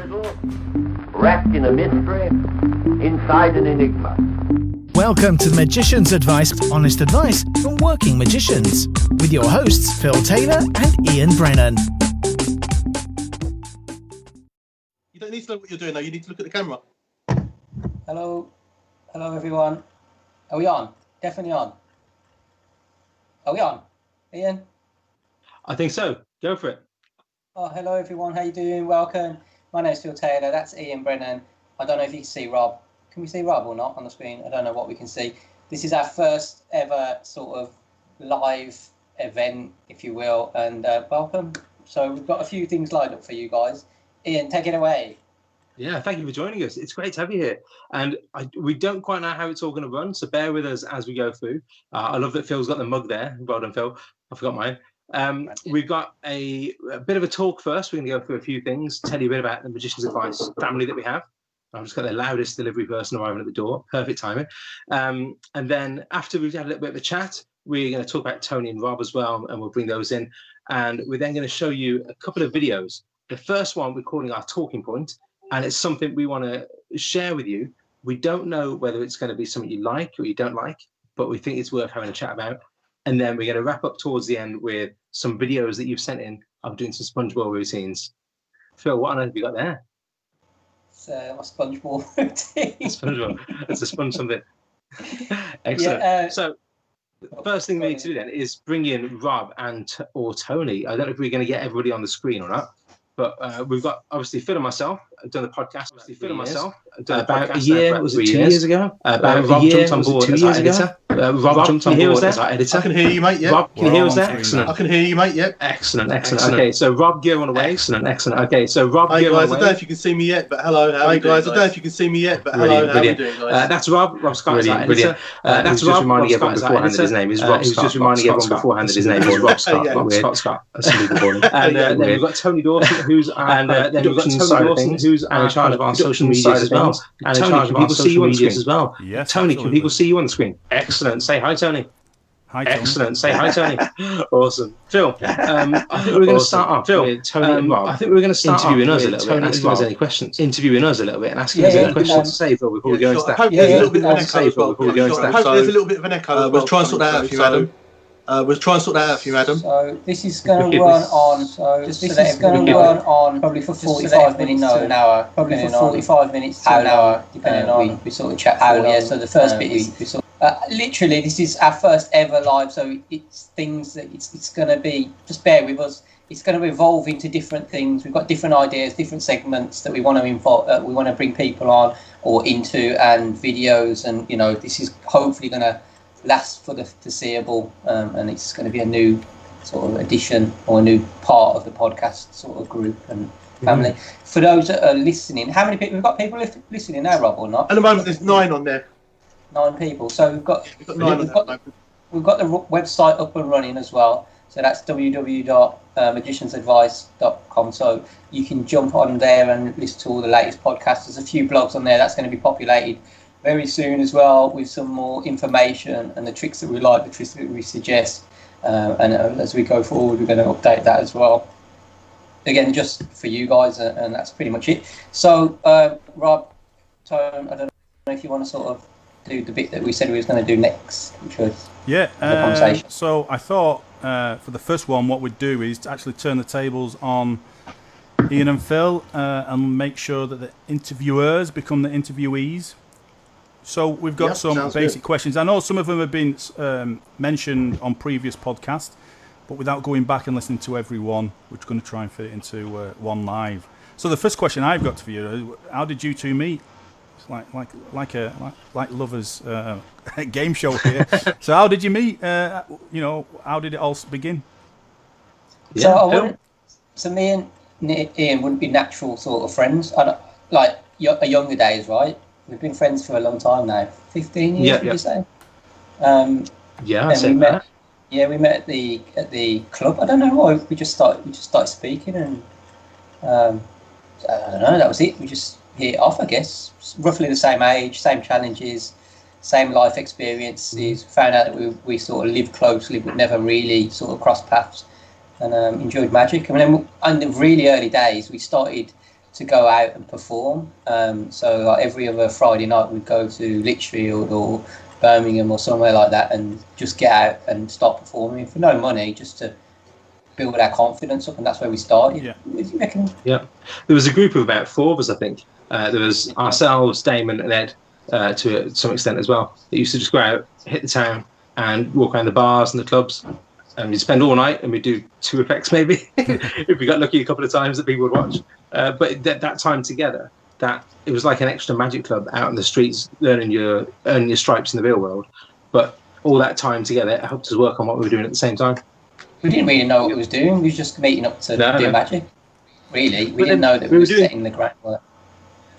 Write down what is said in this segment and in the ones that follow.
riddle, wrapped in a mystery, inside an enigma. Welcome to the Magician's Advice, honest advice from working magicians, with your hosts Phil Taylor and Ian Brennan. You don't need to know what you're doing though, you need to look at the camera. Hello everyone. Are we on? Definitely on. Are we on? Ian? I think so. Go for it. Oh, hello everyone. How you doing? Welcome. My name's Phil Taylor. That's Ian Brennan. I don't know if you can see Rob. Can we see Rob or not on the screen? I don't know what we can see. This is our first ever sort of live event, if you will, and welcome. So we've got a few things lined up for you guys. Ian, take it away. Yeah, thank you for joining us. It's great to have you here. And we don't quite know how it's all going to run, so bear with us as we go through. I love that Phil's got the mug there. Well done, Phil. I forgot mine. We've got a bit of a talk first. We're going to go through a few things, tell you a bit about the Magician's Advice family that we have. I've just got the loudest delivery person arriving at the door. Perfect timing. And then after we've had a little bit of a chat, we're going to talk about Tony and Rob as well, and we'll bring those in. And we're then going to show you a couple of videos. The first one we're calling our talking point, and it's something we want to share with you. We don't know whether it's going to be something you like or you don't like, but we think it's worth having a chat about. And then we're going to wrap up towards the end with some videos that you've sent in of doing some SpongeBob routines. Phil, what on earth have you got there? It's a SpongeBob routine. SpongeBob. It's a sponge something. Excellent. Yeah, so the first thing we need to do then is bring in Rob or Tony. I don't know if we're going to get everybody on the screen or not. But we've got obviously Phil and myself. I've done the podcast. About a year, was it 2 years ago? About Rob jumped on board as our editor. Rob jumped on board as our editor. I can hear you, mate. Yeah. Rob, can you hear us there? Excellent. I can hear you, mate. Yeah. Excellent. Okay, so Rob, gear on away. Excellent. Okay, so Rob, gear on away. I don't know if you can see me yet, but hello. Hi guys. I don't know if you can see me yet, but hello. How are you doing, guys? That's Rob. Rob Scott is our editor. That's Rob. Reminding everyone beforehand that his name is Rob Scott. He was just reminding everyone beforehand that his name is Rob Scott. Rob Scott. And then we've got Tony Dawson, who's then we've got Tony Dawson, who's in charge of our social media as well. And Tony, can people see you on the screen as well? Yes. Tony, can people see you on the screen? Excellent. Say hi, Tony. Hi, Tony. Excellent. Say hi, Tony. Awesome. Phil, I think we're going to start off with Tony and Rob. I think we're going to start interviewing us a little bit and asking us any questions. Interviewing us a little bit and asking us any questions to say before we go into that. Hopefully there's a little bit of an echo as well. Hopefully there's a little bit of an echo. We'll try and sort that out for you, Adam. So this is going to run on. So this is going to run on probably for 45 minutes to an hour. Probably for 45 minutes to an hour, depending on we sort of chat for. Yeah. So the first bit is we sort. Literally, this is our first ever live. So it's things that it's going to be. Just bear with us. It's going to evolve into different things. We've got different ideas, different segments that we want to involve. We want to bring people on or into, and videos, and this is hopefully going to last for the foreseeable, and it's going to be a new sort of addition or a new part of the podcast sort of group and family. For those that are listening, how many people we've got people listening now, Rob, or not? At the moment, there's 9 on there. 9 people. So we've got the website up and running as well. So that's www.magiciansadvice.com. So you can jump on there and listen to all the latest podcasts. There's a few blogs on there that's going to be populated very soon as well, with some more information and the tricks that we like, the tricks that we suggest, and as we go forward, we're going to update that as well. Again, just for you guys, and that's pretty much it. So, Rob, Tone, I don't know if you want to sort of do the bit that we said we was going to do next, which was the conversation. So I thought for the first one, what we'd do is to actually turn the tables on Ian and Phil, and make sure that the interviewers become the interviewees. So we've got some basic questions. I know some of them have been mentioned on previous podcasts, but without going back and listening to every one, we're going to try and fit it into one live. So the first question I've got for you is, how did you two meet? It's like lovers game show here. So how did you meet? How did it all begin? So me and Ian wouldn't be natural sort of friends. Younger days, right? We've been friends for a long time now. 15 years, would you say? I said that. Yeah, we met at the club. I don't know why. We just started speaking, and I don't know. That was it. We just hit it off, I guess. Roughly the same age, same challenges, same life experiences. Found out that we sort of lived closely, but never really sort of crossed paths, and enjoyed magic. And then in the really early days, we started to go out and perform. So like every other Friday night we'd go to Lichfield or Birmingham or somewhere like that and just get out and start performing for no money, just to build our confidence up, and that's where we started. Yeah. What do you reckon? Yeah, there was a group of about 4 of us, I think. There was ourselves, Damon and Ed, to some extent as well. That used to just go out, hit the town, and walk around the bars and the clubs. And we'd spend all night, and we'd do 2 effects maybe, if we got lucky a couple of times that people would watch. But that time together, that it was like an extra magic club out in the streets, earning your stripes in the real world. But all that time together, it helped us work on what we were doing at the same time. We didn't really know what we was doing. We was just meeting up to do magic. Really, we didn't know that we were setting the groundwork.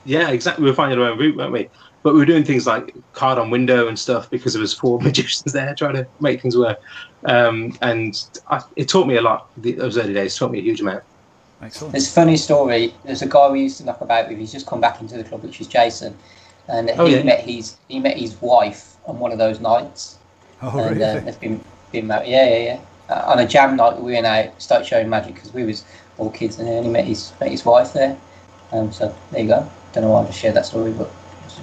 Yeah, exactly. We were finding our own route, weren't we? But we were doing things like card on window and stuff because there was 4 magicians there trying to make things work. It taught me a lot. Those early days taught me a huge amount. Excellent. There's a funny story. There's a guy we used to knock about with. He's just come back into the club, which is Jason, and he met his wife on one of those nights. Oh, and, really? They've been married. Yeah. On a jam night, we went out, started showing magic because we was all kids, and then he met his wife there. So there you go. Don't know why I just shared that story, but so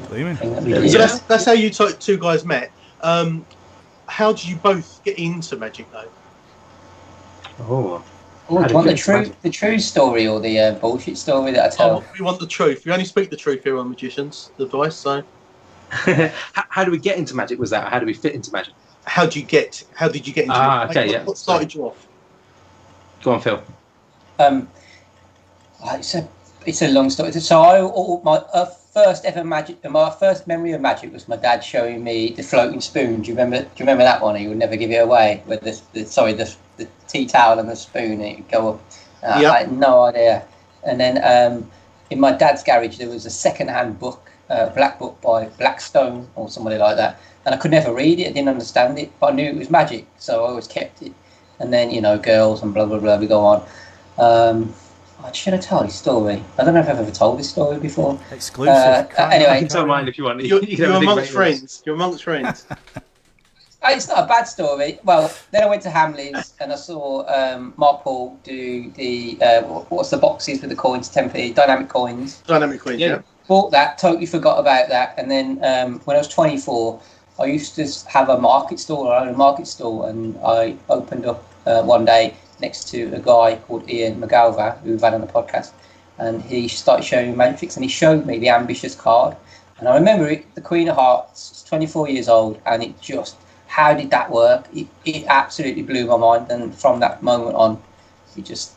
that's how you 2 guys met. How did you both get into magic though? Do you want the true story or the bullshit story that I tell? We want the truth. We only speak the truth here on Magicians Advice. So, how do we get into magic? Was that? How do we fit into magic? How did you get into it? Okay, What started you off? Go on, Phil. It's a long story. So my first memory of magic was my dad showing me the floating spoon. Do you remember that one? He would never give it away. With the tea towel and the spoon, it would go up. I had no idea. And then in my dad's garage there was a second-hand book, black book by Blackstone or somebody like that. And I could never read it. I didn't understand it, but I knew it was magic, so I always kept it. And then girls and blah blah blah. We go on. Should I tell this story? I don't know if I've ever told this story before. Exclusive. You Anyway, can tell mine if you want. You're amongst friends. You're amongst friends. It's not a bad story. Well, then I went to Hamleys and I saw Mark Paul do the what's the boxes with the coins, Tempe dynamic coins. Dynamic coins. Yeah. Bought that. Totally forgot about that. And then when I was 24, I used to have a market stall. I own a market stall, and I opened up one day next to a guy called Ian McGalva, who we've had on the podcast, and he started showing me magic tricks, and he showed me the ambitious card. And I remember it, the Queen of Hearts. It's 24 years old, and it just, how did that work? It absolutely blew my mind, and from that moment on, it just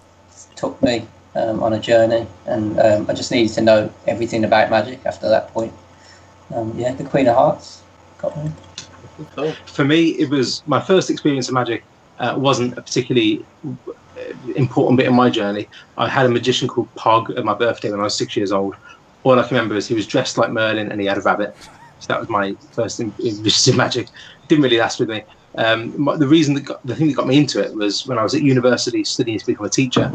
took me on a journey, and I just needed to know everything about magic after that point. The Queen of Hearts got me. Cool. For me, it was my first experience of magic. Wasn't a particularly important bit of my journey. I had a magician called Pog at my birthday when I was 6 years old. All I can remember is he was dressed like Merlin and he had a rabbit. So that was my first interest in magic. Didn't really last with me. The thing that got me into it was when I was at university studying to become a teacher.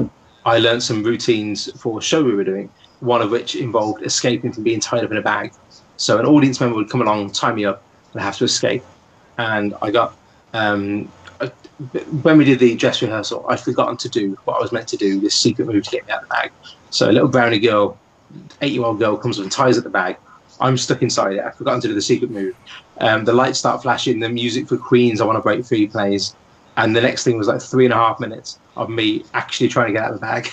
I learned some routines for a show we were doing, one of which involved escaping from being tied up in a bag. So an audience member would come along, tie me up, and I have to escape. And I got... when we did the dress rehearsal, I'd forgotten to do what I was meant to do, this secret move to get me out of the bag. So a little brownie girl, 8-year-old girl, comes up and ties at the bag. I'm stuck inside it. I've forgotten to do the secret move. The lights start flashing, the music for Queen's I Want to Break Free plays. And the next thing was like 3.5 minutes of me actually trying to get out of the bag.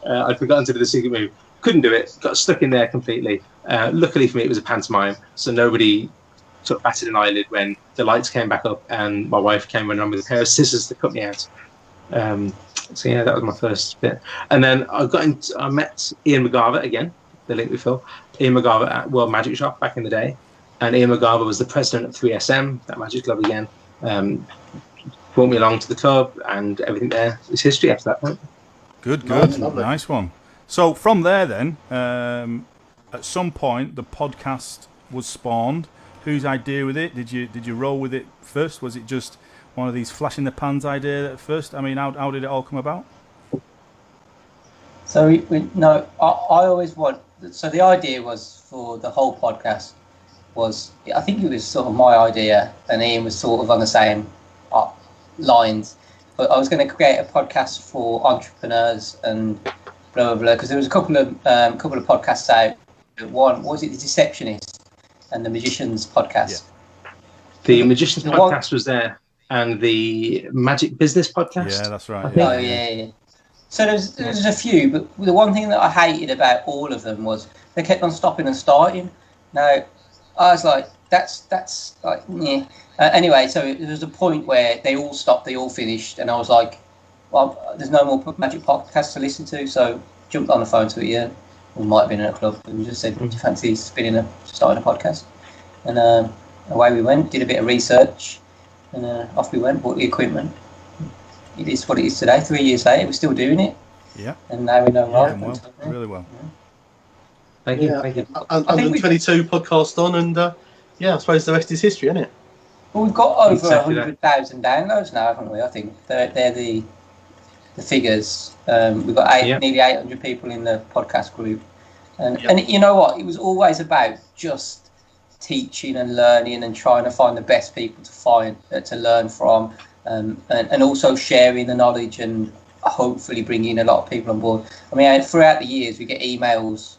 I'd forgotten to do the secret move. Couldn't do it. Got stuck in there completely. Luckily for me, it was a pantomime, so nobody sort of batted an eyelid when the lights came back up and my wife came running on with a pair of scissors to cut me out. So yeah, that was my first bit. And then I met Ian McGarva again, the link with Phil. Ian McGarva at World Magic Shop back in the day. And Ian McGarva was the president of 3SM, that magic club again. Brought me along to the club, and everything there is history after that point. Good. Nice one. So from there then, at some point the podcast was spawned. Whose idea with it? Did you roll with it first? Was it just one of these flash in the pans idea at first? I mean, how did it all come about? So I always want. So the idea was for the whole podcast was, I think it was sort of my idea, and Ian was sort of on the same lines. But I was going to create a podcast for entrepreneurs and blah blah blah. Because there was a couple of podcasts out. One was it the Deceptionist and the Magicians podcast. Yeah. The Magicians podcast was there, and the Magic Business podcast. Yeah, that's right. Oh yeah. So there's a few, but the one thing that I hated about all of them was they kept on stopping and starting. Now, I was like, that's like, yeah. Anyway, so there was a point where they all stopped, they all finished, and I was like, well, there's no more Magic podcasts to listen to, so jumped on the phone to Ian, who might have been in a club, and just said, do you fancy starting a podcast? And away we went, did a bit of research, and off we went, bought the equipment. It is what it is today. 3 years later, we're still doing it. Yeah. And now we know Well, really well. Yeah. Thank you. Thank you. 122 podcast on, and I suppose the rest is history, isn't it? Well, we've got over 100,000 downloads now, haven't we? I think they're the figures. We've got nearly 800 people in the podcast group, and you know what? It was always about just teaching and learning and trying to find the best people to learn from. And also sharing the knowledge and hopefully bringing a lot of people on board. I mean, throughout the years, we get emails,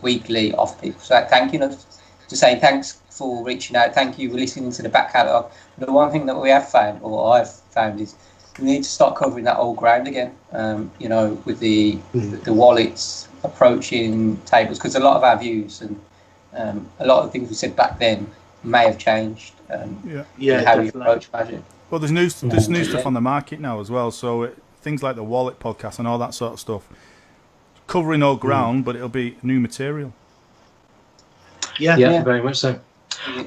weekly off people. So thanking us, just saying thanks for reaching out. Thank you for listening to the back catalogue. The one thing that we have found, or I've found, is we need to start covering that old ground again. With the wallets approaching tables, because a lot of our views and a lot of things we said back then may have changed. How we approach Magic. Well, there's new stuff on the market now as well. So things like the Wallet podcast and all that sort of stuff, covering old ground, but it'll be new material. Yeah, very much so.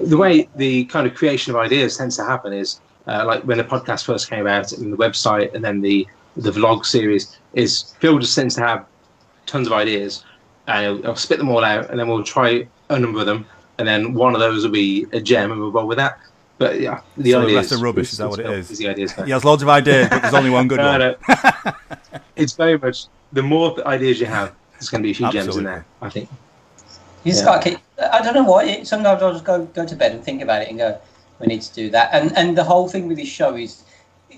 The way the kind of creation of ideas tends to happen is like when the podcast first came out and the website and then the vlog series, is Phil just tends to have tons of ideas and he'll spit them all out, and then we'll try a number of them, and then one of those will be a gem and we'll roll with that. But yeah, the idea is rubbish. Is that what it is? The idea is he has loads of ideas, but there's only one good one. No. It's very much the more ideas you have, there's going to be a few gems in there, I think. You just got to keep. I don't know why. Sometimes I'll just go to bed and think about it and go, we need to do that. And the whole thing with this show is,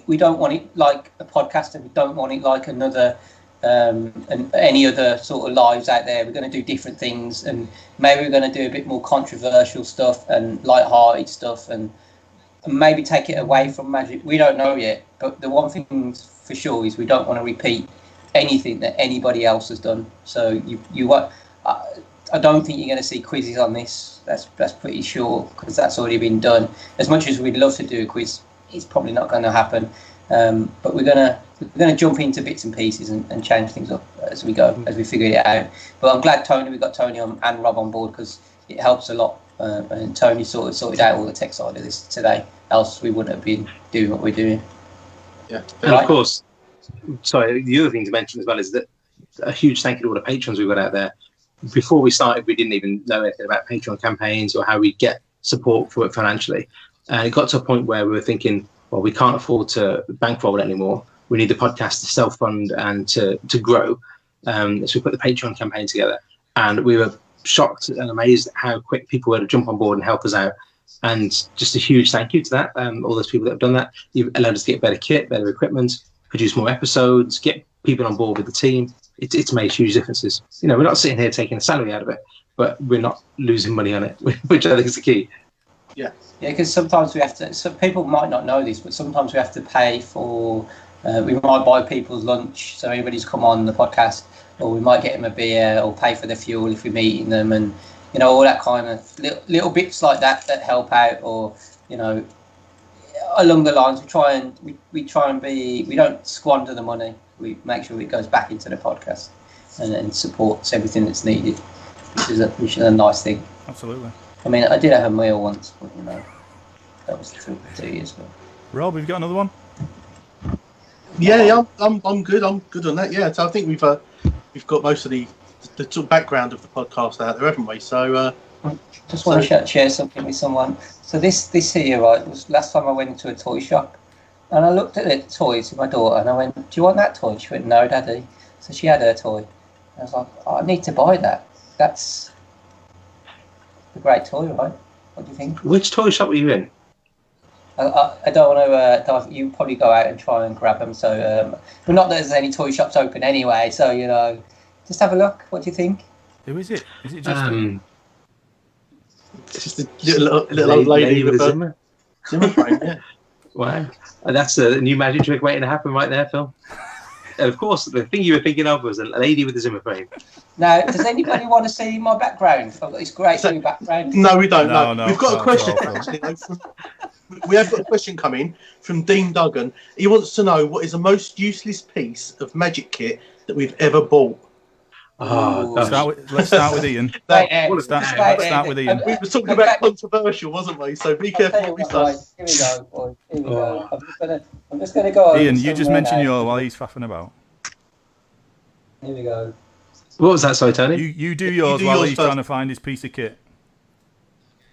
we don't want it like a podcast, and we don't want it like another and any other sort of lives out there. We're going to do different things, and maybe we're going to do a bit more controversial stuff and light-hearted stuff, and maybe take it away from Magic. We don't know yet, but the one thing for sure is we don't want to repeat anything that anybody else has done. So I don't think you're going to see quizzes on this. That's pretty sure, because that's already been done. As much as we'd love to do a quiz, it's probably not going to happen. But we're gonna jump into bits and pieces and change things up as we go, as we figure it out. But I'm glad we got Tony and Rob on board, because it helps a lot. And Tony sort of sorted out all the tech side of this today. Else we wouldn't have been doing what we're doing. Yeah. And of course, sorry, the other thing to mention as well is that a huge thank you to all the patrons we've got out there. Before we started, we didn't even know anything about Patreon campaigns or how we get support for it financially. And it got to a point where we were thinking, well, we can't afford to bankroll it anymore. We need the podcast to self-fund and to grow. So we put the Patreon campaign together, and we were shocked and amazed at how quick people were to jump on board and help us out. And just a huge thank you to that. All those people that have done that. You've allowed us to get better kit, better equipment, produce more episodes, get people on board with the team. It's made huge differences. We're not sitting here taking a salary out of it, but we're not losing money on it, which I think is the key. Yeah, because sometimes we have to. So people might not know this, but sometimes we have to pay for. We might buy people's lunch, so everybody's come on the podcast, or we might get them a beer, or pay for their fuel if we're meeting them, and all that kind of little bits like that help out, or along the lines. We try and be. We don't squander the money. We make sure it goes back into the podcast and supports everything that's needed, which is a nice thing. Absolutely. I mean, I did have a meal once, but that was 2 years ago. Rob, have you got another one? Yeah, I'm good. I'm good on that. Yeah, so I think we've got most of the sort of background of the podcast out there, haven't we? So just want to share something with someone. So this here, right, was last time I went into a toy shop, and I looked at the toys with my daughter, and I went, "Do you want that toy?" She went, "No, Daddy." So she had her toy. I was like, "Oh, I need to buy that. That's a great toy, right? What do you think?" Which toy shop were you in? I don't want to. You probably go out and try and grab them. So, but not that there's any toy shops open anyway. So just have a look. What do you think? Who is it? Is it just? It's just a little old lady with a Zimmer frame. Yeah. Wow, that's a new magic trick waiting to happen right there, Phil. And of course, the thing you were thinking of was a lady with a Zimmer frame. Now, does anybody want to see my background? I've got this great new background. No, we don't. No. We've got a question. We have got a question coming from Dean Duggan. He wants to know what is the most useless piece of magic kit that we've ever bought. Oh, let's start with Ian. Let's start with Ian. We were talking about controversial, wasn't we? So be careful what we say. Here we go, boys. Here we go. I'm just gonna go. Ian, you just mention yours while he's faffing about. Here we go. What was that? Sorry, Tony. You do yours while he's trying to find his piece of kit.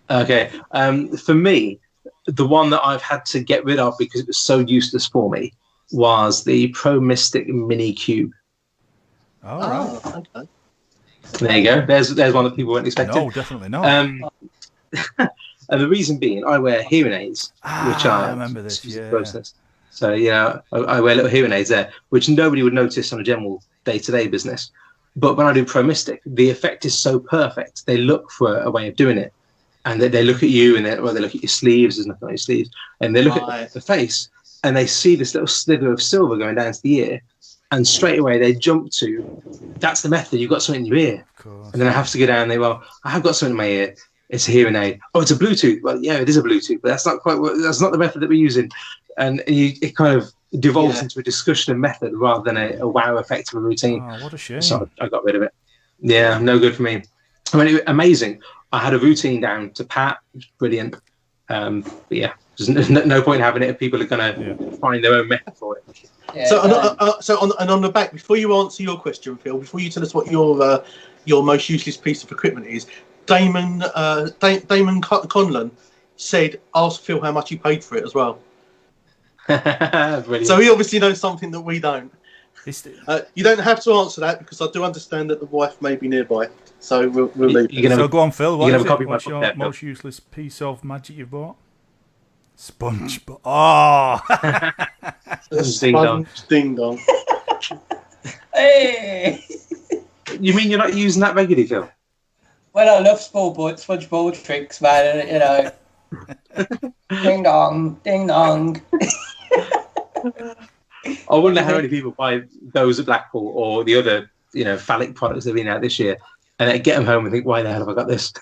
Okay. For me, the one that I've had to get rid of because it was so useless for me was the Pro Mystic Mini Cube. Oh, right. Okay. There you go. There's one that people weren't expecting. No, definitely not. And the reason being, I wear hearing aids, which I remember this. Yeah. Process. So I wear little hearing aids there, which nobody would notice on a general day-to-day business. But when I do Pro Mystic, the effect is so perfect. They look for a way of doing it, and they look at you, and they look at your sleeves. There's nothing on your sleeves, and they look at the face, and they see this little slither of silver going down to the ear. And straight away they jump to, that's the method. You've got something in your ear, and then I have to go down. And I have got something in my ear. It's a hearing aid. Oh, it's a Bluetooth. Well, yeah, it is a Bluetooth, but that's not quite. That's not the method that we're using. And it kind of devolves into a discussion of method rather than a wow effect of a routine. Oh, what a shame. So I got rid of it. Yeah, no good for me. I mean, amazing. I had a routine down to pat. It was brilliant. But yeah, there's no point in having it if people are going to find their own method for it. Yeah, so on the back, before you answer your question, Phil, before you tell us what your most useless piece of equipment is, Damon Conlon said, ask Phil how much he paid for it as well. So he obviously knows something that we don't. You don't have to answer that because I do understand that the wife may be nearby. So we'll leave. So go on, Phil. What's your most useless piece of magic you've bought? Sponge. Oh! Ding dong. Hey! You mean you're not using that regularly, Phil? Well, I love sponge ball tricks, man. Ding dong, ding dong. I wonder how many people buy those at Blackpool or the other, phallic products that have been out this year, and they get them home and think, why the hell have I got this?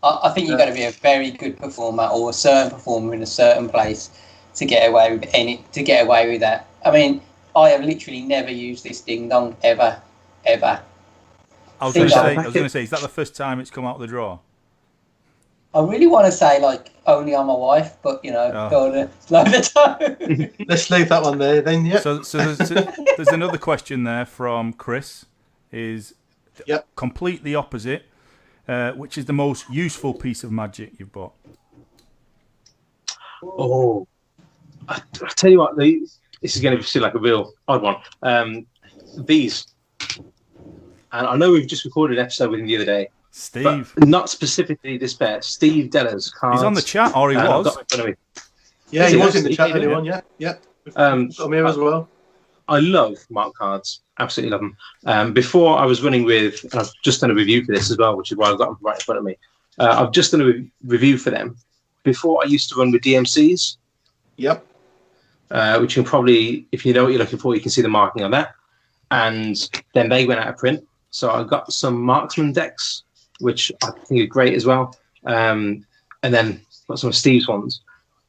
I think you've got to be a very good performer or a certain performer in a certain place to get away with that. I mean, I have literally never used this ding dong ever. I was going to say, is that the first time it's come out of the drawer? I really want to say only on my wife, but slow the time. Let's leave that one there then. Yeah. So there's another question there from Chris. Is complete the opposite. Which is the most useful piece of magic you've bought? Oh, I tell you what, this is going to seem like a real odd one. These, and I know we've just recorded an episode with him the other day. Steve, but not specifically this pair. Steve Deller's cards. He's on the chat, or he was. Yeah, he was in the chat earlier on. Yeah. We've got him here as well. I love mark cards. Absolutely love them. Before I was running with, and I've just done a review for this as well, which is why I've got them right in front of me. I've just done a review for them. Before I used to run with DMCs. Yep. Which you can probably, if you know what you're looking for, you can see the marking on that. And then they went out of print. So I got some marksman decks, which I think are great as well. And then got some of Steve's ones.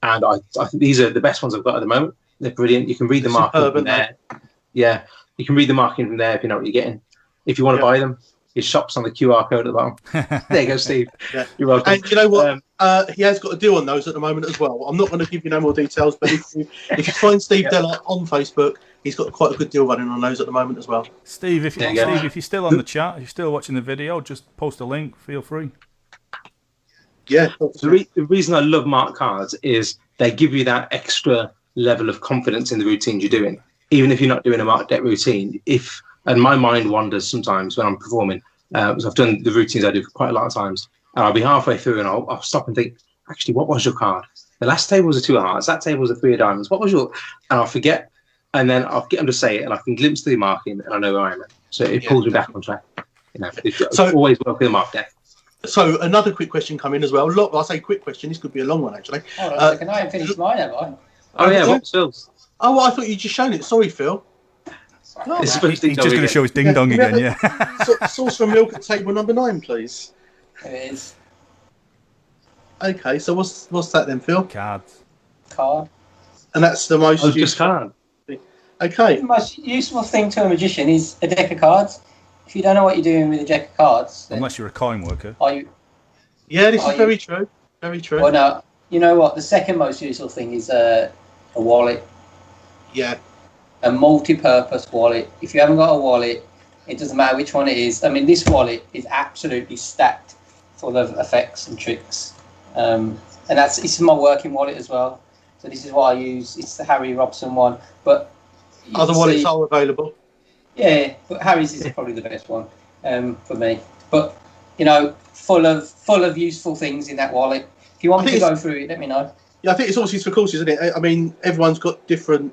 And I think these are the best ones I've got at the moment. They're brilliant. You can read the marking from there. Yeah, you can read the marking from there if you know what you're getting. If you want to buy them, his shop's on the QR code at the bottom. There you go, Steve. Yeah. You're welcome. And you know what? He has got a deal on those at the moment as well. I'm not going to give you no more details, but if you find Steve Deller on Facebook, he's got quite a good deal running on those at the moment as well. Steve, if you're still on the chat, if you're still watching the video, just post a link. Feel free. Yeah. The reason I love mark cards is they give you that extra level of confidence in the routines you're doing, even if you're not doing a mark deck routine. And my mind wanders sometimes when I'm performing. So I've done the routines I do quite a lot of times, and I'll be halfway through and I'll stop and think, actually, what was your card? The last table was a 2 of hearts. That table was a 3 of diamonds. What was your? And I'll forget, and then I'll get them to say it, and I can glimpse the marking, and I know where I am. So it pulls me back on track. So always work with the mark there. So another quick question come in as well. Look, I say quick question. This could be a long one actually. Hold on a second. I haven't finished mine, have I? Oh yeah, what's Phil's? Oh, well, I thought you'd just shown it. Sorry, Phil. He's just going to show his ding dong again. Yeah. Sauce for milk at table number 9, please. It is. Okay, so what's that then, Phil? Cards. Card. And that's the most. Just card. Okay. The most useful thing to a magician is a deck of cards. If you don't know what you're doing with a deck of cards, unless you're a coin worker. Are you? Yeah, this is very true. Very true. Well, no. You know what? The second most useful thing is a wallet. Yeah. A multi-purpose wallet. If you haven't got a wallet, it doesn't matter which one it is. I mean, this wallet is absolutely stacked full of effects and tricks. And it's my working wallet as well. So this is what I use. It's the Harry Robson one. But other wallets are available. Yeah, but Harry's is probably the best one for me. But you know, full of useful things in that wallet. If you want me to go through it, let me know. Yeah, I think it's horses for courses, isn't it? I mean, everyone's got different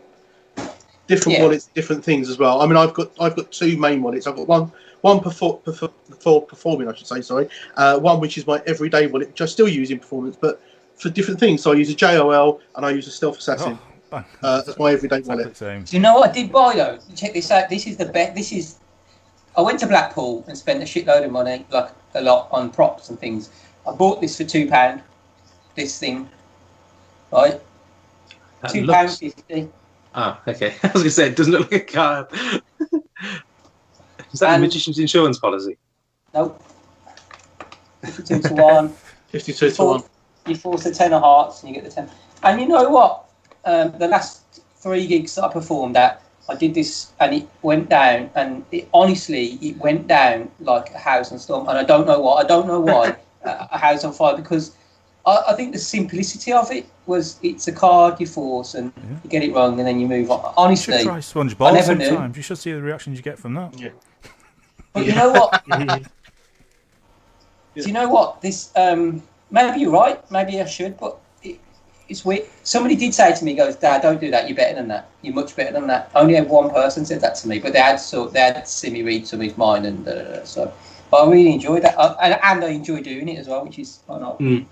wallets, different things as well. I mean, I've got 2 main wallets. I've got one for performing, I should say. Sorry, one which is my everyday wallet, which I still use in performance, but for different things. So I use a JOL and I use a Stealth Assassin. That's my everyday wallet. Do you know what I did buy though? Check this out. This is the best. I went to Blackpool and spent a shitload of money, like a lot, on props and things. I bought this for £2. This thing, right? £2.50. Ah, okay. I was going to say, it doesn't look like a card. Is that the magician's insurance policy? Nope. 52 to 1. 52 to 1. You force the 10 of hearts and you get the 10. And you know what? The last 3 gigs that I performed at, I did this and it went down. And it went down like a house on storm. And I don't know why. A house on fire, because I think the simplicity of it was it's a card you force and you get it wrong and then you move on. Honestly, you should try sponge ball sometimes. Knew. You should see the reactions you get from that. Yeah. But you know what? Do you know what? This maybe you're right. Maybe I should, but it's weird. Somebody did say to me, "Goes, Dad, don't do that. You're better than that. You're much better than that." Only had one person said that to me, but they had seen me read some of mine and so. But I really enjoyed that, and I enjoy doing it as well, which is quite nice.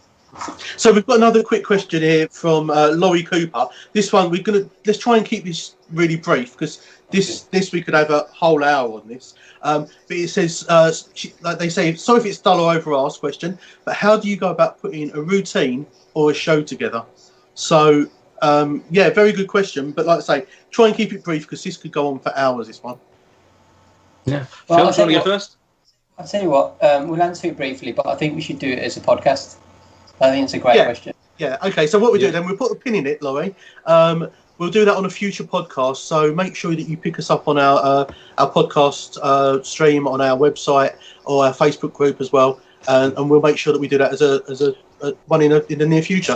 So we've got another quick question here from Laurie Cooper. This one let's try and keep this really brief, because this we could have a whole hour on this. But it says, like they say, sorry if it's dull or over-asked question, but how do you go about putting a routine or a show together? So yeah, very good question. But like I say, try and keep it brief, because this could go on for hours. This one. Yeah. Well, Phil, do you want to go first? I'll tell you what. We'll answer it briefly, but I think we should do it as a podcast. I think it's a great question. Yeah, okay. So what we do then, we'll put a pin in it, Laurie. We'll do that on a future podcast. So make sure that you pick us up on our podcast stream on our website or our Facebook group as well, and we'll make sure that we do that as a one in the near future.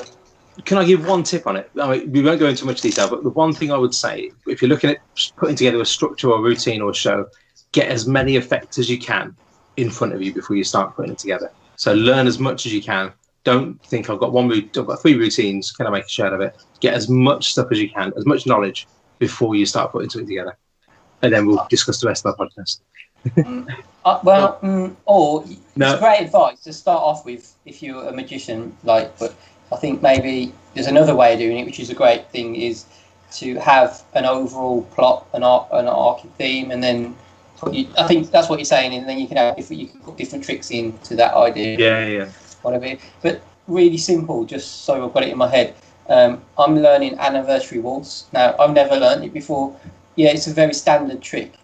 Can I give one tip on it? I mean, we won't go into much detail, but the one thing I would say, if you're looking at putting together a structure or a routine or a show, get as many effects as you can in front of you before you start putting it together. So learn as much as you can. Don't think I've got 3 routines. Can I make a show of it? Get as much stuff as you can, as much knowledge before you start putting something together, and then we'll discuss the rest of our podcast. It's great advice to start off with if you're a magician. But I think maybe there's another way of doing it, which is a great thing, is to have an overall plot, an arc theme, and then I think that's what you're saying, and then you can put different tricks into that idea. Yeah. Whatever, but really simple, just so I've got it in my head. I'm learning Anniversary Waltz. Now, I've never learned it before. Yeah, it's a very standard trick,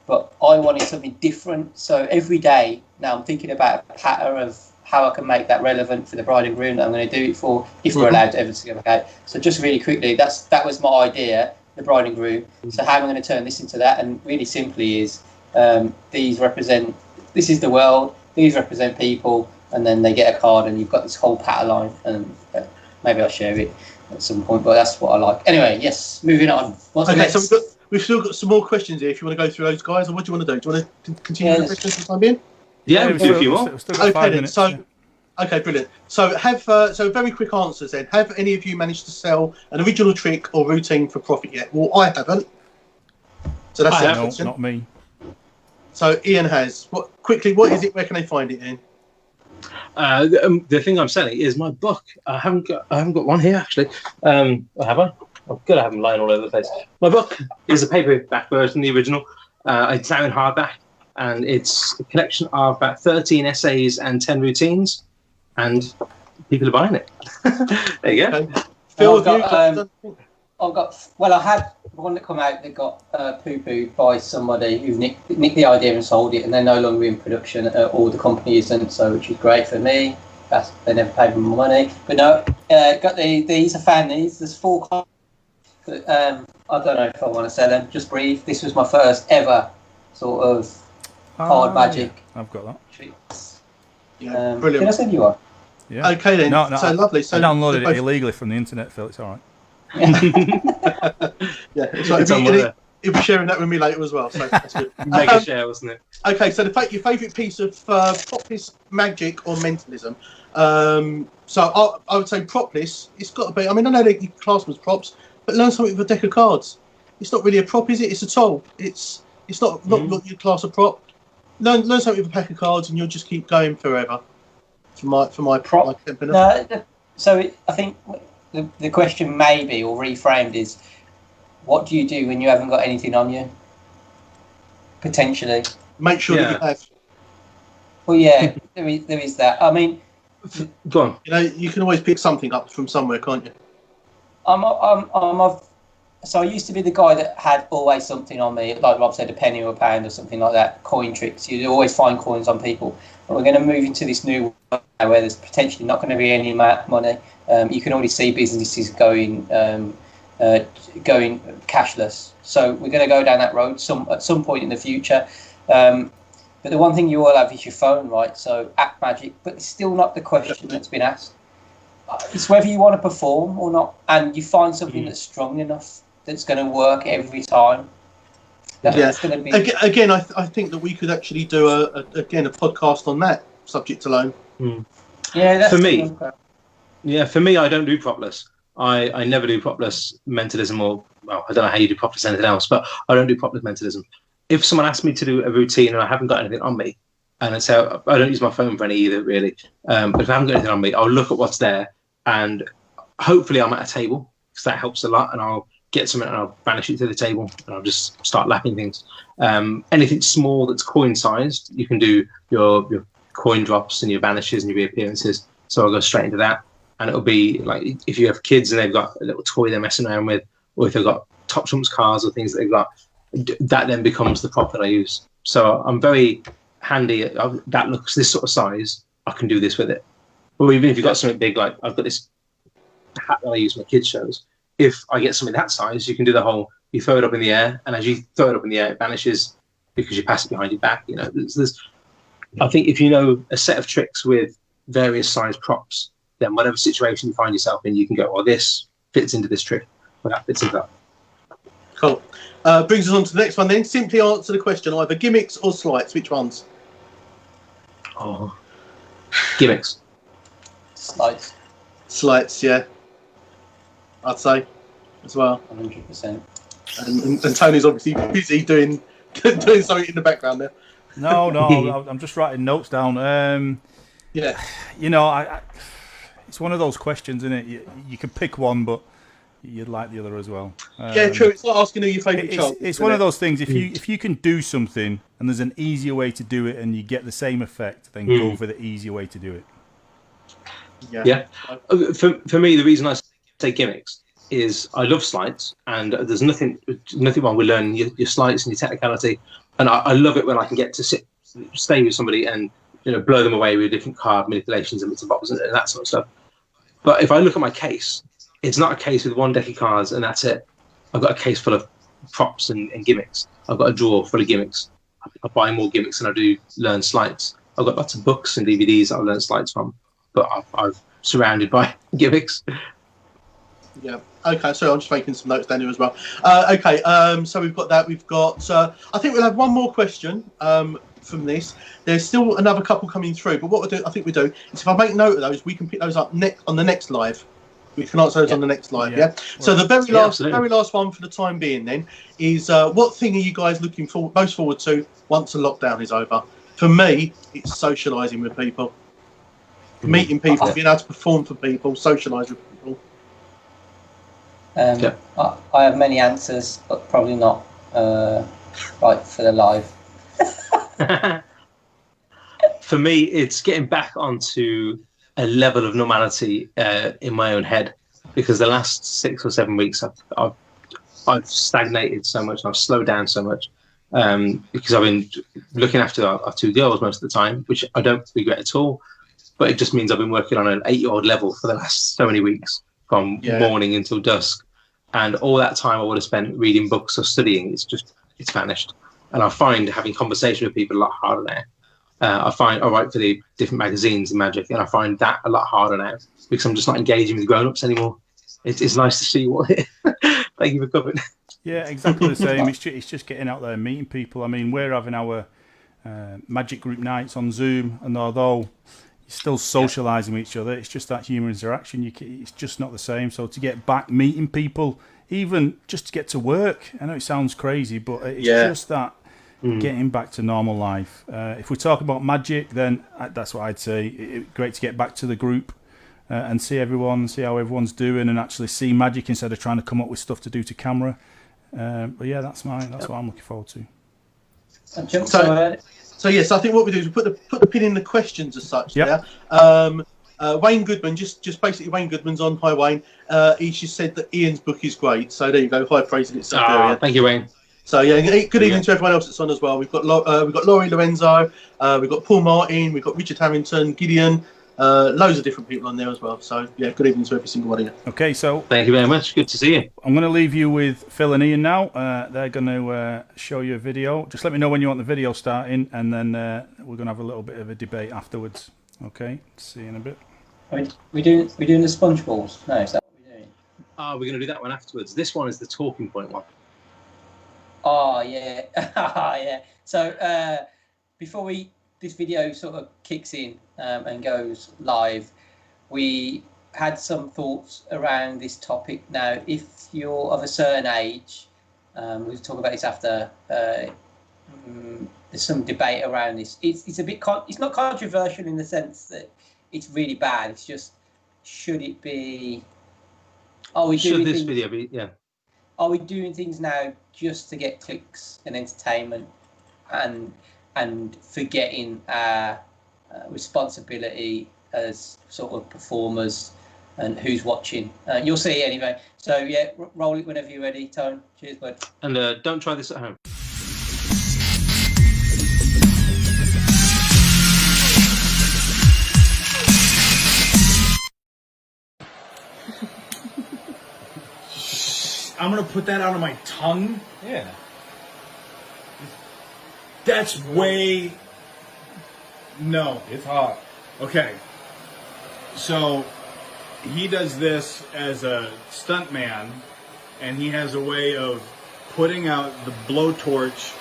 but I wanted something different. So every day now I'm thinking about a pattern of how I can make that relevant for the bride and groom that I'm going to do it for, if we're allowed to ever to go out. So just really quickly, that was my idea, the bride and groom. So how am I going to turn this into that? And really simply is, this is the world, these represent people, and then they get a card and you've got this whole pattern line, and maybe I'll share it at some point, but that's what I like. Anyway, yes, moving on. Okay, so we've still got some more questions here if you want to go through those, guys, or what do you want to do? Do you want to continue the questions for the time being? Yeah, we'll do a few more. Okay then, so Okay, brilliant. So so very quick answers then. Have any of you managed to sell an original trick or routine for profit yet? Well, I haven't. So that's the question. No, not me. So Ian has. What is it? Where can they find it then? The thing I'm selling is my book. I haven't got one here actually. Have I? I'm gonna have them lying all over the place. My book is a paperback version, the original. It's now in hardback, and it's a collection of about 13 essays and 10 routines, and people are buying it. There you go. Okay. Phil, I had one that come out that got poo-pooed by somebody who nicked the idea and sold it, and they're no longer in production, or the company isn't, so which is great for me. They never paid me money. But no, got these. I found these. There's 4 copies. I don't know if I want to sell them. Just brief. This was my first ever sort of hard magic. Yeah. I've got that. Tricks. Yeah, brilliant. Can I send you one? Yeah. Okay then. No, so lovely. So I downloaded it illegally from the internet, Phil. It's all right. Yeah, he'll be sharing that with me later as well. So that's good. Mega share, wasn't it? Okay, so your favourite piece of propless magic or mentalism. So I would say propless. It's got to be. I mean, I know they class them as props, but learn something with a deck of cards. It's not really a prop, is it? It's a tool. It's not what you class a prop. Learn something with a pack of cards, and you'll just keep going forever. For my prop. No, so I think the question maybe, or reframed, is what do you do when you haven't got anything on you? Potentially. Make sure that you have. Well, yeah, there is that. I mean, go on. You know, you can always pick something up from somewhere, can't you? So I used to be the guy that had always something on me, like Rob said, a penny or a pound or something like that. Coin tricks. You'd always find coins on people. But we're going to move into this new world where there's potentially not going to be any money. You can already see businesses going cashless. So we're going to go down that road at some point in the future. But the one thing you all have is your phone, right? So app magic, but it's still not the question that's been asked. It's whether you want to perform or not, and you find something that's strong enough that's going to work every time. That's going to be... Again, I think that we could actually do a podcast on that subject alone. Yeah, that's for me. Yeah, for me, I don't do propless. I never do propless mentalism, or well, I don't know how you do propless anything else, but I don't do propless mentalism. If someone asks me to do a routine and I haven't got anything on me, and it's how I don't use my phone for any either, really. But if I haven't got anything on me, I'll look at what's there, and hopefully I'm at a table, because that helps a lot, and I'll get something and I'll banish it to the table, and I'll just start lapping things. Anything small that's coin-sized, you can do your coin drops and your vanishes and your reappearances. So I'll go straight into that, and it'll be like if you have kids and they've got a little toy they're messing around with, or if they've got top trumps cards or things that they've got, that then becomes the prop that I use. So I'm very handy at that. Looks this sort of size, I can do this with it. Or even if you've got something big, like I've got this hat that I use for my kids shows. If I get something that size, you can do the whole, you throw it up in the air, and as you throw it up in the air, it vanishes because you pass it behind your back. You know, I think if you know a set of tricks with various size props, then whatever situation you find yourself in, you can go, oh, this fits into this trick, or that fits into that. Cool. Brings us on to the next one then. Simply answer the question, either gimmicks or sleights. Which ones? Oh, gimmicks. Sleights. Sleights, yeah. I'd say as well. 100%. And Tony's obviously busy doing something in the background there. No, I'm just writing notes down. Yeah. You know, it's one of those questions, isn't it? You can pick one, but you'd like the other as well. Yeah, true. It's like asking who your favourite child is. It's one of those things. If you can do something and there's an easier way to do it and you get the same effect, then go for the easier way to do it. Yeah. For me, the reason I say gimmicks is I love sleights, and there's nothing wrong with learning your sleights and your technicality. And I love it when I can get to stay with somebody and blow them away with different card manipulations and bits and bobs and that sort of stuff. But if I look at my case, it's not a case with one deck of cards and that's it. I've got a case full of props and gimmicks. I've got a drawer full of gimmicks. I buy more gimmicks than I do learn sleights. I've got lots of books and DVDs that I've learned sleights from, but I'm surrounded by gimmicks. Yeah. Okay. So I'm just making some notes down here as well. Okay. So we've got that. We've got. I think we'll have one more question from this. There's still another couple coming through, but what I think we do is if I make note of those, we can pick those up on the next live. We can answer those on the next live, yeah? So the very last one for the time being then is what thing are you guys looking most forward to once the lockdown is over? For me, it's socialising with people. Meeting people, being able to perform for people, socialise with people. I have many answers, but probably not right for the live. For me, it's getting back onto a level of normality in my own head, because the last 6 or 7 weeks I've stagnated so much, and I've slowed down so much, because I've been looking after our 2 girls most of the time, which I don't regret at all. But it just means I've been working on an 8-year-old level for the last so many weeks, from morning until dusk, and all that time I would have spent reading books or studying, it's vanished. And I find having conversation with people a lot harder now. I write for the different magazines in Magic, and I find that a lot harder now because I'm just not engaging with grown-ups anymore. It's nice to see what. Thank you for coming. Yeah, exactly the same. It's just getting out there and meeting people. I mean, we're having our Magic group nights on Zoom, and although you're still socialising with each other, it's just that human interaction. It's just not the same. So to get back meeting people, even just to get to work, I know it sounds crazy, but it's just that. Getting back to normal life. If we talk about Magic, then that's what I'd say. Great to get back to the group and see everyone, see how everyone's doing, and actually see Magic instead of trying to come up with stuff to do to camera. But yeah, that's what I'm looking forward to. So yes, I think what we do is we put the pin in the questions as such. Yep. There. Wayne Goodman, just basically Wayne Goodman's on. Hi Wayne. He just said that Ian's book is great. So there you go. High praise in itself. Thank you, Wayne. So yeah, good evening to everyone else that's on as well. We've got Laurie Lorenzo, we've got Paul Martin, we've got Richard Harrington, Gideon, loads of different people on there as well. So yeah, good evening to every single one of you. Okay, so thank you very much. Good to see you. I'm going to leave you with Phil and Ian now. They're going to show you a video. Just let me know when you want the video starting, and then we're going to have a little bit of a debate afterwards. Okay, see you in a bit. We're doing the sponge balls. No, is that what we're doing? We're going to do that one afterwards. This one is the talking point one. Oh yeah, yeah. So before this video sort of kicks in and goes live, we had some thoughts around this topic. Now, if you're of a certain age, we'll talk about this after. There's some debate around this. It's a bit. It's not controversial in the sense that it's really bad. It's just, should it be? Are we doing this video be? Yeah. Are we doing things now just to get clicks and entertainment, and forgetting our responsibility as sort of performers and who's watching? You'll see anyway. So yeah, roll it whenever you're ready, Tone. Cheers, bud. And don't try this at home. I'm gonna put that out on my tongue. Yeah. That's way. No. It's hot. Okay. So he does this as a stuntman, and he has a way of putting out the blowtorch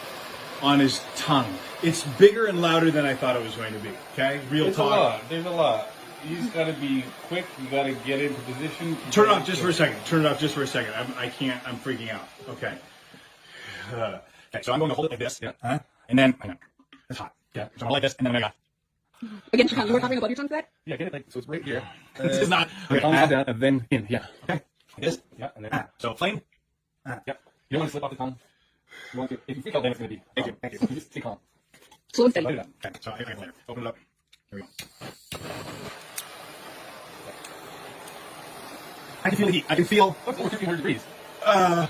on his tongue. It's bigger and louder than I thought it was going to be. Okay, real talk. There's a lot. You just gotta be quick. You gotta get into position. Turn it off just for a second. Turn it off just for a second. I can't. I'm freaking out. Okay. Okay. So I'm going to hold it like this. Yeah. And then hang on. It's hot. Yeah. So I'm like this, and then I got. Again, you were hovering above your tongue for that? Yeah. Get it like so. It's right here. This is not. Okay. Down and then in. Yeah. Okay. This. Yeah. And then so flame. Yeah. You don't want to slip off the tongue. You want to. If you freak out, then it's gonna be. Thank you. Thank you. Just stay calm. Slow and steady. Light it up. Okay. So I can later. Open it up. There we go. I can feel the heat. I can feel. What's over 1,500 degrees? Holy.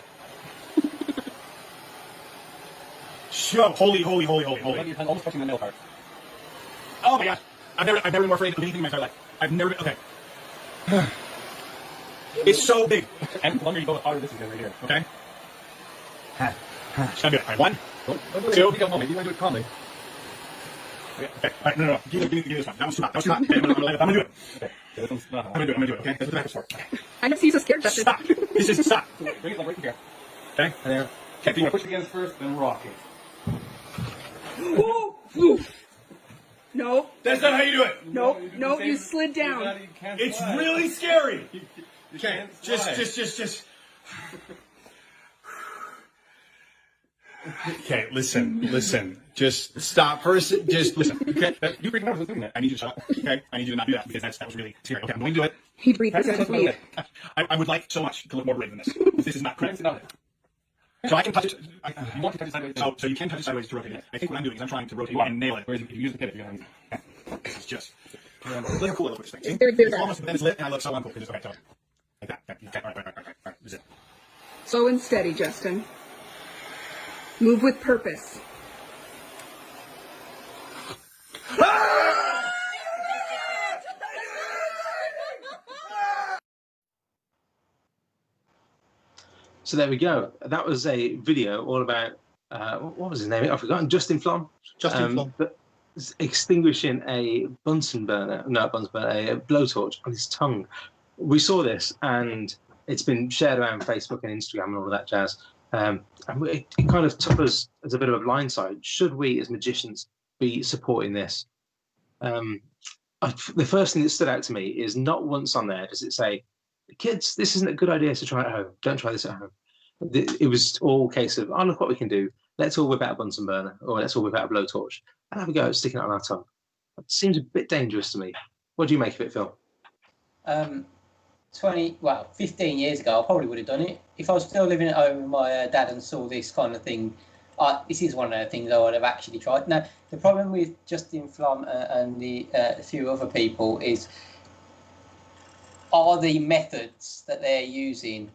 Almost touching the middle part. Oh my gosh! I've never been more afraid of anything in my entire life. I've never been. Okay. It's so big. And the longer you go, the harder this is right here. Okay. Just gonna do it. All right. 1, 2. You want to do it calmly. Okay. All right. No. Give me this one. That was too hot. Okay, I'm gonna do it. Okay. This one's not hot. I'm gonna do it. Okay. That's what the back is for. I never see you so scared. Stop. This is stop. Bring it like right here. Okay. And there. Okay. You want to push it against first, then rock it. Woo! No. That's not how you do it. No, no, you slid down. It's really scary. Okay, just. Okay, listen. Just stop for a second. Just listen. Okay, you breathe out. I need you to stop. Okay, I need you to not do that because that was really scary. Okay, I'm going to do it. He breathed with me. I would like so much to look more brave than this. This is not correct. So I can touch it. You want to touch it sideways, so you can touch it sideways to rotate it. I think what I'm doing is I'm trying to rotate it and nail it. Whereas if you use the pivot, you're going to. This is just. Look how cool I look with this thing. See? It's almost then it's lit, and I look so uncool. Okay, so like that. Okay, all right. This is it. Slow and steady, Justin. Move with purpose. So there we go. That was a video all about what was his name? I've forgotten. Justin Flom. Extinguishing a Bunsen burner, not a Bunsen burner, a blowtorch on his tongue. We saw this, and it's been shared around Facebook and Instagram and all of that jazz. And it kind of took us as a bit of a blindside. Should we, as magicians, be supporting this? The first thing that stood out to me is not once on there does it say, kids, this isn't a good idea to try at home. Don't try this at home. It was all a case of, oh, look what we can do. Let's all whip out a Bunsen burner, or let's all whip out a blowtorch and have a go at sticking it on our tongue. It seems a bit dangerous to me. What do you make of it, Phil? 15 years ago, I probably would have done it. If I was still living at home with my dad and saw this kind of thing, this is one of the things I would have actually tried. Now, the problem with Justin Flom and a few other people is, are the methods that they're using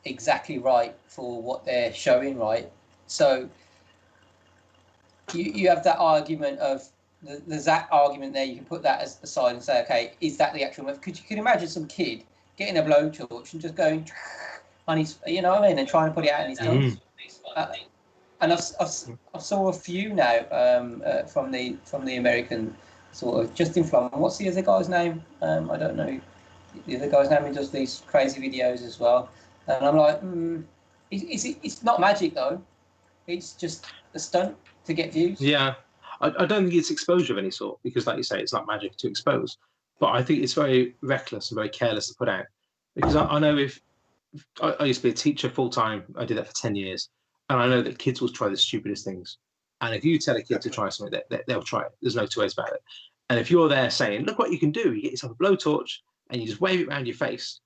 exactly right for what they're showing, right? So you have that argument of, there's that argument there, you can put that aside and say, okay, is that the actual method? Because you can imagine some kid getting a blowtorch and just going on his, you know what I mean, and trying to put it out in his tongue. And I saw a few now from the American sort of Justin Flom. What's the other guy's name? I don't know. The other guy's name who does these crazy videos as well. And I'm like, it's not magic though. It's just a stunt to get views. Yeah. I don't think it's exposure of any sort, because like you say, it's not magic to expose. But I think it's very reckless and very careless to put out. Because I know if I used to be a teacher full time, I did that for 10 years. And I know that kids will try the stupidest things. And if you tell a kid to try something, they'll try it. There's no two ways about it. And if you're there saying, look what you can do, you get yourself a blowtorch and you just wave it around your face,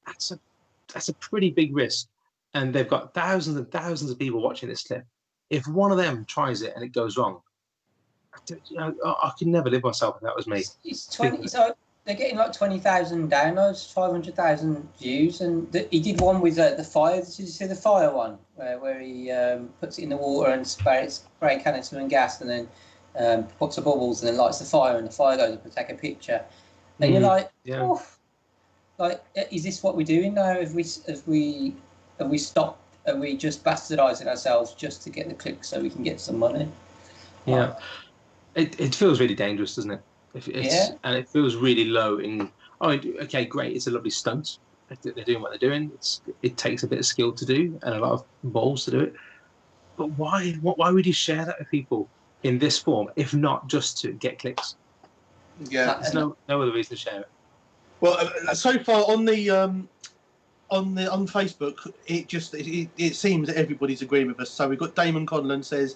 that's a pretty big risk. And they've got thousands and thousands of people watching this clip. If one of them tries it and it goes wrong, I could never live myself if that was me. So they're getting like 20,000 downloads, 500,000 views, and he did one with the fire. Did you see the fire one where he puts it in the water and spray canister and gas, and then puts the bubbles and then lights the fire, and the fire goes up and take a picture. And you're like, oh, like, is this what we're doing now? Have we stopped? Are we just bastardising ourselves just to get the clicks so we can get some money? Yeah. It feels really dangerous, doesn't it? And it feels really low in. Oh, okay, great. It's a lovely stunt. They're doing what they're doing. It takes a bit of skill to do and a lot of balls to do it. But why? Why would you share that with people in this form, if not just to get clicks? Yeah, there's no other reason to share it. Well, so far on Facebook, it seems that everybody's agreeing with us. So we've got Damon Conlon says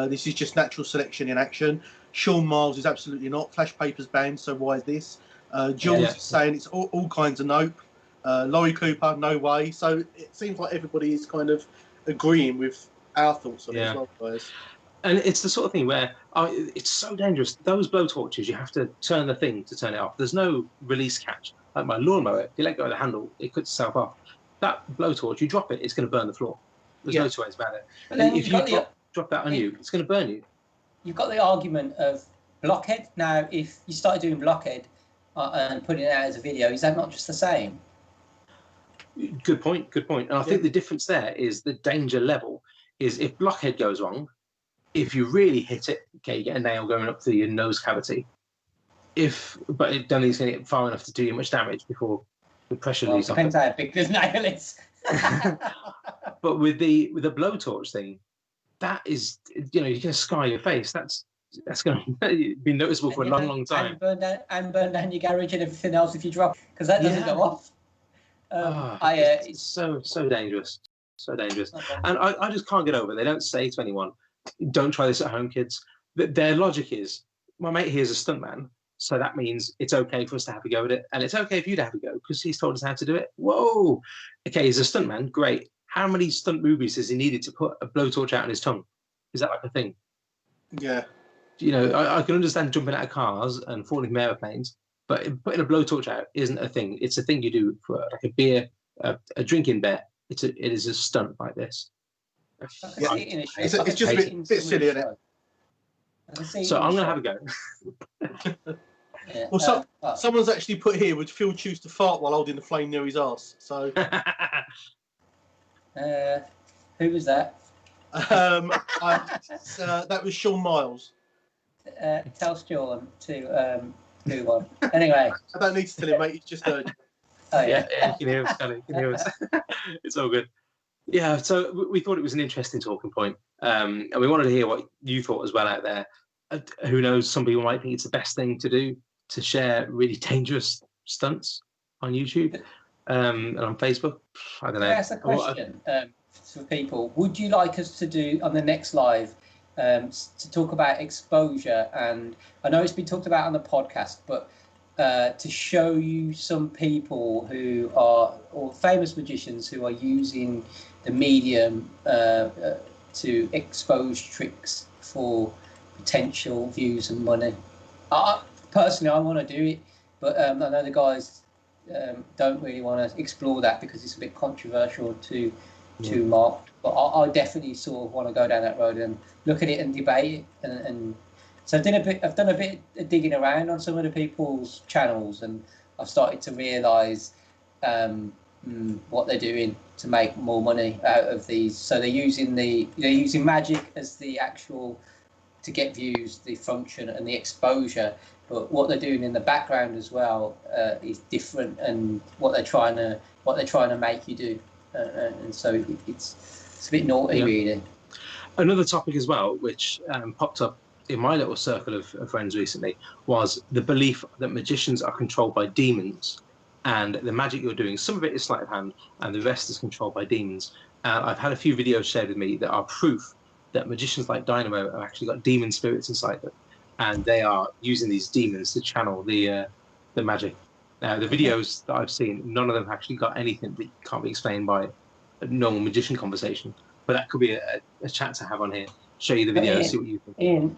this is just natural selection in action. Sean Miles is absolutely not. Flash paper's banned, so why is this? Jules is saying it's all kinds of nope. Laurie Cooper, no way. So it seems like everybody is kind of agreeing with our thoughts on it as well, guys. And it's the sort of thing where it's so dangerous. Those blowtorches, you have to turn the thing to turn it off. There's no release catch. Like my lawnmower, if you let go of the handle, it cuts itself off. That blowtorch, you drop it, it's going to burn the floor. There's no two ways about it. And if you drop that on you, it's going to burn you. You've got the argument of blockhead. Now, if you started doing blockhead and putting it out as a video, is that not just the same? Good point. And I think the difference there is the danger level is if blockhead goes wrong, if you really hit it, okay, you get a nail going up through your nose cavity. But it don't think it's going to get far enough to do you much damage before the pressure leaves off. Depends how big the nail is. But with the blowtorch thing, that is, you know, you're going to scar your face. That's going to be noticeable for a long time. And burn down your garage and everything else if you drop, because that doesn't go off. It's so dangerous, so dangerous. And I just can't get over it. They don't say to anyone, don't try this at home, kids. Their logic is, my mate here's a stuntman, so that means it's okay for us to have a go at it, and it's okay for you to have a go because he's told us how to do it. Whoa, okay, he's a stuntman, great. How many stunt movies has he needed to put a blowtorch out on his tongue? Is that like a thing? Yeah. You know, I can understand jumping out of cars and falling from airplanes, but putting a blowtorch out isn't a thing. It's a thing you do for like a beer, a drinking bet. It is a stunt like this. Yeah. It's just a bit silly, isn't it? So I'm going to have a go. Well, someone's actually put here, would Phil choose to fart while holding the flame near his arse? So. Who was that? That was Sean Miles. Tell Sean to do one. Anyway. I don't need to tell him, mate. He's just heard. Oh, yeah. You can hear us, Danny. You can hear us. It's all good. Yeah, so we thought it was an interesting talking point. And we wanted to hear what you thought as well out there. Who knows, some people might think it's the best thing to do, to share really dangerous stunts on YouTube and on Facebook. I don't know. That's a question for people. Would you like us to do on the next live to talk about exposure? And I know it's been talked about on the podcast, but to show you some people who are, or famous magicians who are using the medium to expose tricks for potential views and money. Personally, I want to do it, but I know the guys don't really want to explore that because it's a bit controversial to Mark. But I definitely sort of want to go down that road and look at it and debate it. And so I've done a bit of digging around on some of the people's channels, and I've started to realise what they're doing to make more money out of these. So they're using magic as the actual, to get views, the function and the exposure, but what they're doing in the background as well is different, and what they're trying to make you do, and so it's a bit naughty, really. Another topic as well, which popped up in my little circle of friends recently, was the belief that magicians are controlled by demons, and the magic you're doing, some of it is sleight of hand, and the rest is controlled by demons. I've had a few videos shared with me that are proof that magicians like Dynamo have actually got demon spirits inside them, and they are using these demons to channel the magic. Now, the videos that I've seen, none of them have actually got anything that can't be explained by a normal magician conversation. But that could be a chat to have on here. Show you the video, see what you think. Ian,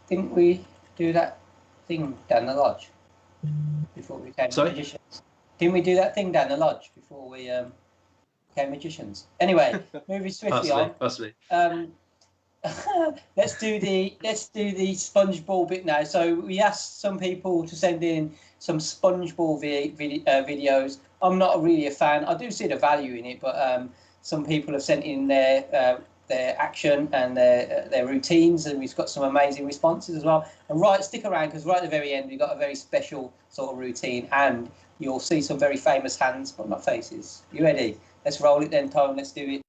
didn't we do that thing down the lodge before we became magicians? Didn't we do that thing down the lodge before we became magicians? Anyway, moving swiftly on. Possibly. Let's do the SpongeBall bit now. So we asked some people to send in some SpongeBall videos. I'm not really a fan. I do see the value in it, but some people have sent in their action and their routines, and we've got some amazing responses as well. And stick around, because right at the very end we've got a very special sort of routine, and you'll see some very famous hands, but not faces. You ready? Let's roll it then, Tom. Let's do it.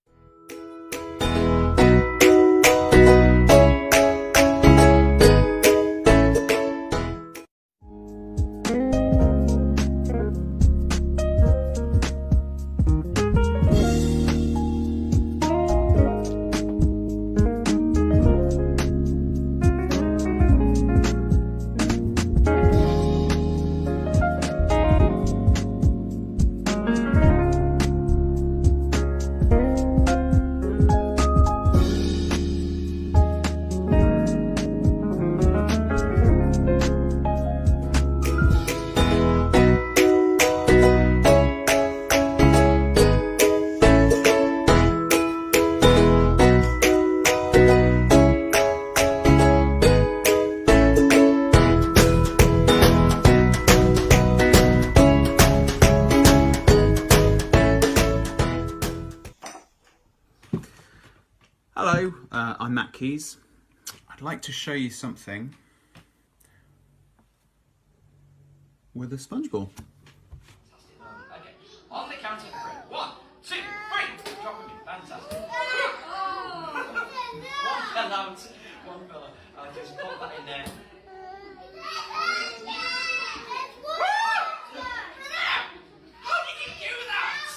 Hello, I'm Matt Keys. I'd like to show you something with a sponge ball. Okay, on the count of 3. 1, 2, 3. Drop with me. Fantastic. 1, out one fella. I'll just pop that in there. How did you do that?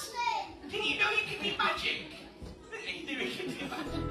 Did you know you could be magic? You knew you could be magic.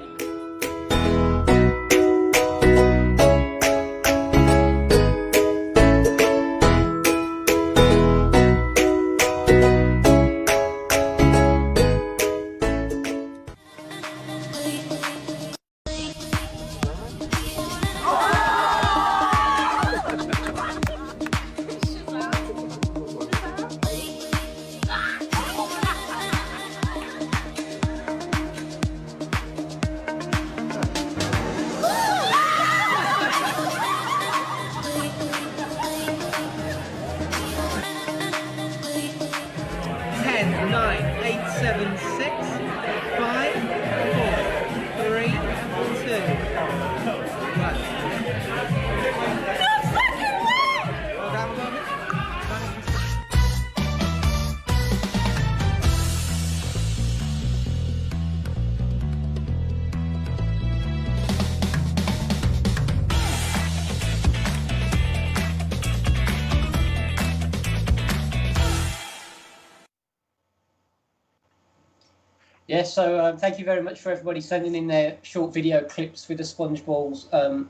Yeah, so thank you very much for everybody sending in their short video clips with the sponge balls. I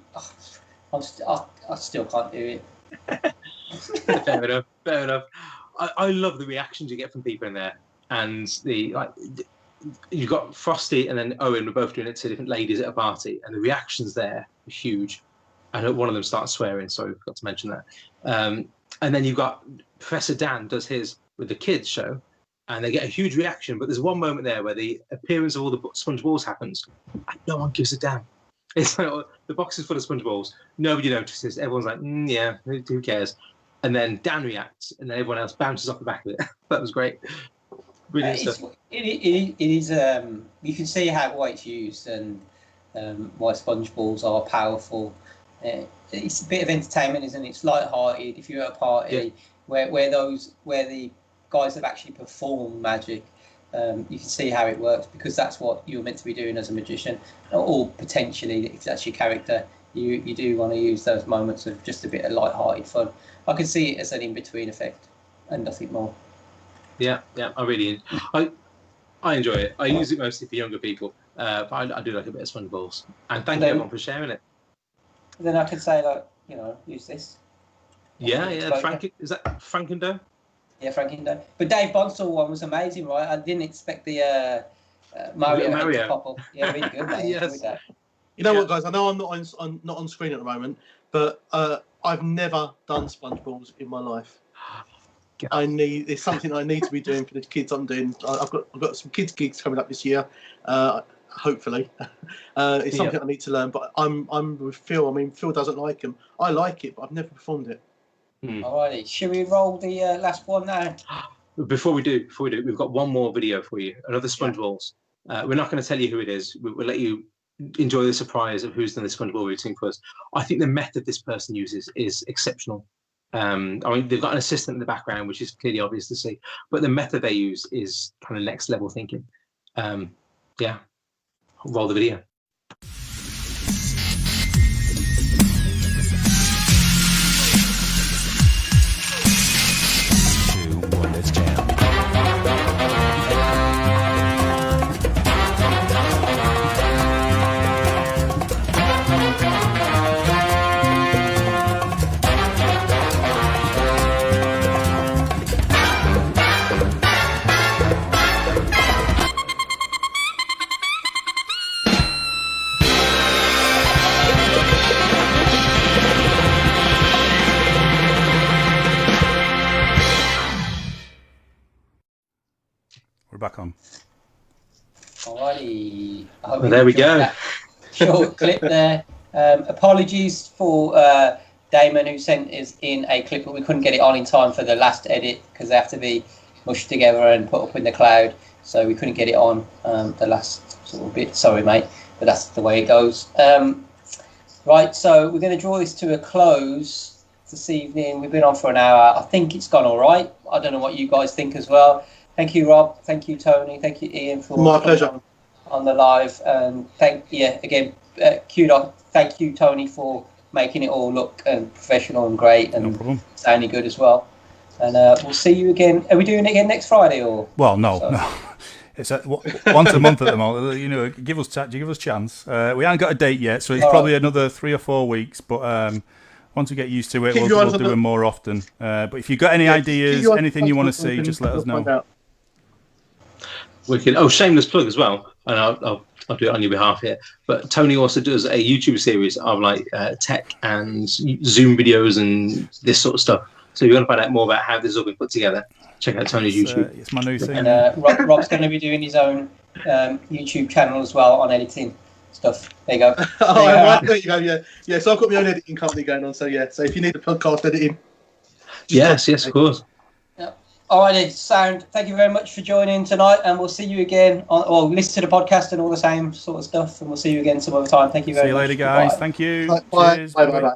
still can't do it. Fair enough. Fair enough. I love the reactions you get from people in there, and you've got Frosty and then Owen were both doing it to different ladies at a party, and the reactions there are huge. I know one of them started swearing, sorry, I forgot to mention that. And then you've got Professor Dan does his with the kids show, and they get a huge reaction. But there's one moment there where the appearance of all the sponge balls happens, and no one gives a damn. It's like the box is full of sponge balls. Nobody notices. Everyone's like, yeah, who cares? And then Dan reacts, and then everyone else bounces off the back of it. That was great. Brilliant stuff. It is. You can see why it's used and why sponge balls are powerful. It's a bit of entertainment, isn't it? It's light-hearted. If you're at a party where the guys have actually performed magic, you can see how it works, because that's what you're meant to be doing as a magician, or potentially, if that's your character, you do want to use those moments of just a bit of light-hearted fun. I can see it as an in-between effect and nothing more. Yeah, I enjoy it. I use it mostly for younger people, but I do like a bit of sponge balls. And thank you everyone for sharing it. Then I could say, use this. Yeah. Is that Frankendough? Yeah, Frankendough. But Dave Bonsall one was amazing, right? I didn't expect the Mario to pop up. Yeah, really good, mate. Yes. You know what, guys? I know I'm not on screen at the moment, but I've never done sponge balls in my life. It's something I need to be doing for the kids. I've got some kids gigs coming up this year. Hopefully, it's something I need to learn. But I'm with Phil. I mean, Phil doesn't like them. I like it, but I've never performed it. Alrighty, should we roll the last one now? Before we do, we've got one more video for you. Another sponge balls. We're not going to tell you who it is. We'll let you enjoy the surprise of who's done the sponge ball routine for us. I think the method this person uses is exceptional. I mean, they've got an assistant in the background, which is clearly obvious to see, but the method they use is kind of next level thinking. Roll the video. Back on. Alrighty. Well, there we go. Short clip there. Apologies for Damon, who sent us in a clip, but we couldn't get it on in time for the last edit because they have to be mushed together and put up in the cloud. So we couldn't get it on the last sort of bit. Sorry, mate, but that's the way it goes. Right, so we're going to draw this to a close this evening. We've been on for an hour. I think it's gone all right. I don't know what you guys think as well. Thank you, Rob. Thank you, Tony. Thank you, Ian, for my pleasure on the live. And again, thank you, Tony, for making it all look professional and great and sounding good as well. And we'll see you again. Are we doing it again next Friday or? Well, no. It's once a month at the moment. You know, give us a chance. We haven't got a date yet, so it's probably another 3 or 4 weeks. But once we get used to it, we'll do it more often. But if you've got any ideas, anything you want to see, just let us know. Wicked. Oh, shameless plug as well, and I'll do it on your behalf here. But Tony also does a YouTube series of like tech and Zoom videos and this sort of stuff. So if you want to find out more about how this has all been put together, check out Tony's YouTube. It's my new thing. And Rob's going to be doing his own YouTube channel as well on editing stuff. There you go. There you go. Yeah. So I've got my own editing company going on. So yeah. So if you need a podcast editing, yes, of course. All right, sound. Thank you very much for joining tonight, and we'll see you again. Listen to the podcast and all the same sort of stuff, and we'll see you again some other time. Thank you very much. See you later, guys. Thank you. Bye. Bye.